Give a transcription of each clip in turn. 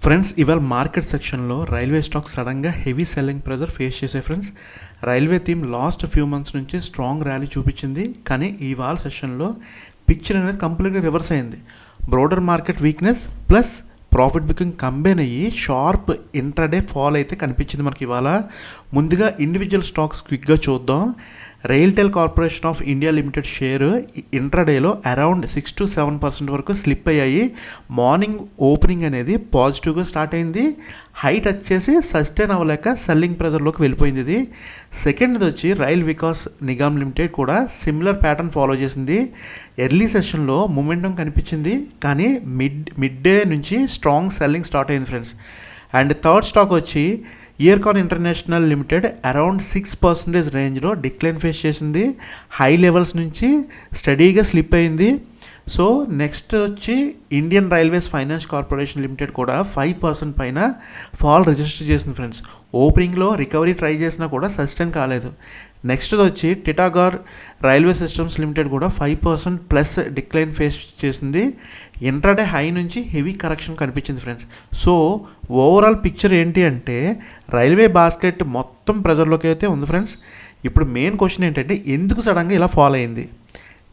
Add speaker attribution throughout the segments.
Speaker 1: Friends, ఇవాళ market సెక్షన్లో railway stock సడన్గా హెవీ సెల్లింగ్ ప్రెజర్ ఫేస్ చేసాయి. Friends, railway theme last few months నుంచి స్ట్రాంగ్ ర్యాలీ చూపించింది. కానీ ఇవాళ సెషన్లో పిక్చర్ అనేది కంప్లీట్గా రివర్స్ అయింది. Broader market weakness plus profit booking combine అయ్యి షార్ప్ ఇంట్రాడే ఫాల్ అయితే కనిపించింది మనకి ఇవాళ. ముందుగా ఇండివిజువల్ స్టాక్స్ క్విక్గా చూద్దాం. RailTel corporation of India limited share ఇంట్రాడేలో అరౌండ్ 6 to 7% వరకు స్లిప్ అయ్యాయి. మార్నింగ్ ఓపెనింగ్ అనేది పాజిటివ్గా స్టార్ట్ అయింది. హైట్ వచ్చేసి సస్టైన్ అవ్వలేక సెల్లింగ్ ప్రెజర్లోకి వెళ్ళిపోయింది ఇది. సెకండ్ది వచ్చి రైల్ వికాస్ నిగమ్ లిమిటెడ్ కూడా సిమిలర్ ప్యాటర్న్ ఫాలో చేసింది. ఎర్లీ సెషన్లో మూమెంటం కనిపించింది, కానీ మిడ్ డే నుంచి స్ట్రాంగ్ సెల్లింగ్ స్టార్ట్ అయింది ఫ్రెండ్స్. అండ్ థర్డ్ స్టాక్ వచ్చి ఇయర్కాన్ ఇంటర్నేషనల్ లిమిటెడ్ అరౌండ్ 6% రేంజ్లో డిక్లైన్ ఫేస్ చేసింది. హై లెవెల్స్ నుంచి స్టడీగా స్లిప్ అయింది. సో నెక్స్ట్ వచ్చి Indian railways finance corporation limited కూడా 5% పైన ఫాల్ రిజిస్టర్ చేసింది ఫ్రెండ్స్. ఓపెనింగ్లో రికవరీ ట్రై చేసినా కూడా సస్టైన్ కాలేదు. నెక్స్ట్ వచ్చి టిటాగార్ రైల్వే సిస్టమ్స్ లిమిటెడ్ కూడా 5% ప్లస్ డిక్లైన్ ఫేస్ చేసింది. ఇంట్రాడే హై నుంచి హెవీ కరెక్షన్ కనిపించింది ఫ్రెండ్స్. సో ఓవరాల్ పిక్చర్ ఏంటి అంటే రైల్వే బాస్కెట్ మొత్తం ప్రెజర్లోకి అయితే ఉంది ఫ్రెండ్స్. ఇప్పుడు మెయిన్ క్వశ్చన్ ఏంటంటే ఎందుకు సడన్గా ఇలా ఫాల్ అయింది?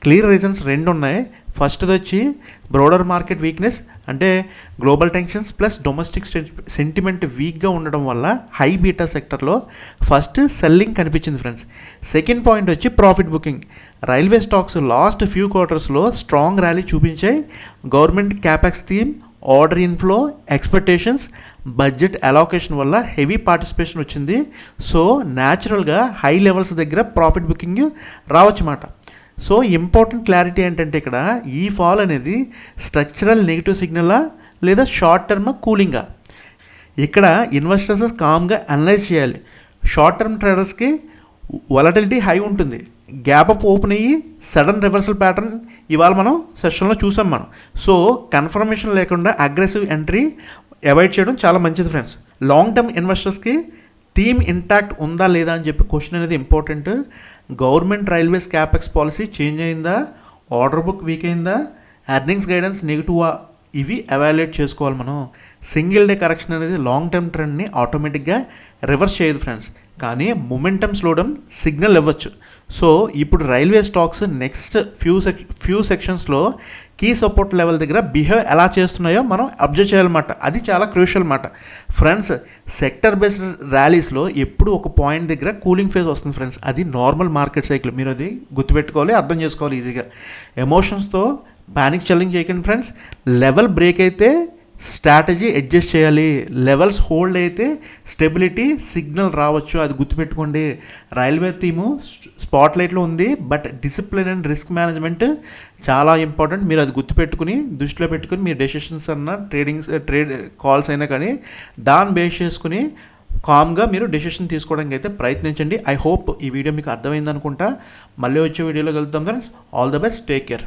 Speaker 1: క్లియర్ రీజన్స్ రెండు ఉన్నాయి. ఫస్ట్ది వచ్చి బ్రోడర్ మార్కెట్ వీక్నెస్, అంటే global tensions plus domestic sentiment వీక్గా ఉండడం వల్ల హై బీటా సెక్టర్లో ఫస్ట్ సెల్లింగ్ కనిపించింది ఫ్రెండ్స్. సెకండ్ పాయింట్ వచ్చి profit booking. Railway stocks last few క్వార్టర్స్లో స్ట్రాంగ్ ర్యాలీ చూపించాయి. Government capex theme, order inflow, expectations, budget allocation వల్ల హెవీ పార్టిసిపేషన్ వచ్చింది. సో న్యాచురల్గా హై లెవెల్స్ దగ్గర ప్రాఫిట్ బుకింగ్ రావచ్చు అన్నమాట. సో ఇంపార్టెంట్ క్లారిటీ ఏంటంటే ఇక్కడ ఈ ఫాల్ అనేది స్ట్రక్చరల్ నెగిటివ్ సిగ్నలా లేదా షార్ట్ టర్మ్ కూలింగా? ఇక్కడ ఇన్వెస్టర్స్ కామ్గా అనలైజ్ చేయాలి. షార్ట్ టర్మ్ ట్రేడర్స్కి వొలటిలిటీ హై ఉంటుంది, గ్యాప్ అప్ ఓపెన్ అయ్యి సడన్ రివర్సల్ ప్యాటర్న్ ఇవాళ మనం సెషన్లో చూసాం మనం. సో కన్ఫర్మేషన్ లేకుండా అగ్రెసివ్ ఎంట్రీ అవాయిడ్ చేయడం చాలా మంచిది ఫ్రెండ్స్. లాంగ్ టర్మ్ ఇన్వెస్టర్స్కి థీమ్ ఇంటాక్ట్ ఉందా లేదా అని చెప్పి క్వశ్చన్ అనేది important. Government railways capex policy change అయిందా, ఆర్డర్ బుక్ వీక్ అయిందా, ఎర్నింగ్స్ గైడెన్స్ నెగిటివా, ఇవి ఎవాల్యుయేట్ చేసుకోవాలి మనం. సింగిల్ డే కరెక్షన్ అనేది లాంగ్ టర్మ్ ట్రెండ్ని ఆటోమేటిక్గా రివర్స్ చేయదు ఫ్రెండ్స్, కానీ మొమెంటమ్ స్లోడౌన్ సిగ్నల్ ఇవ్వచ్చు. సో ఇప్పుడు రైల్వే స్టాక్స్ నెక్స్ట్ ఫ్యూ సెక్షన్స్లో కీ సపోర్ట్ లెవెల్ దగ్గర బిహేవ్ ఎలా చేస్తున్నాయో మనం అబ్జర్వ్ చేయాలన్నమాట. అది చాలా క్రూషియల్ మాట ఫ్రెండ్స్. సెక్టర్ బేస్డ్ ర్యాలీస్లో ఎప్పుడు ఒక పాయింట్ దగ్గర కూలింగ్ ఫేజ్ వస్తుంది ఫ్రెండ్స్. అది నార్మల్ మార్కెట్ సైకిల్. మీరు అది గుర్తుపెట్టుకోవాలి, అర్థం చేసుకోవాలి ఈజీగా. ఎమోషన్స్తో ప్యానిక్ సెల్లింగ్ చేయకండి ఫ్రెండ్స్. లెవెల్ బ్రేక్ అయితే స్ట్రాటజీ అడ్జస్ట్ చేయాలి. లెవెల్స్ హోల్డ్ అయితే స్టెబిలిటీ సిగ్నల్ రావచ్చు, అది గుర్తుపెట్టుకోండి. రైల్వే థీము స్పాట్ లైట్లో ఉంది, but discipline and risk management చాలా ఇంపార్టెంట్. మీరు అది గుర్తుపెట్టుకుని దృష్టిలో పెట్టుకుని మీ డెసిషన్స్ అన్న ట్రేడ్ కాల్స్ అయినా కానీ దాన్ని బేస్ చేసుకుని కామ్గా మీరు డెసిషన్ తీసుకోవడానికి అయితే ప్రయత్నించండి. ఐ హోప్ ఈ వీడియో మీకు అర్థమైంది అనుకుంటా. మళ్ళీ వచ్చే వీడియోలో కలుద్దాం friends. All the best, take care.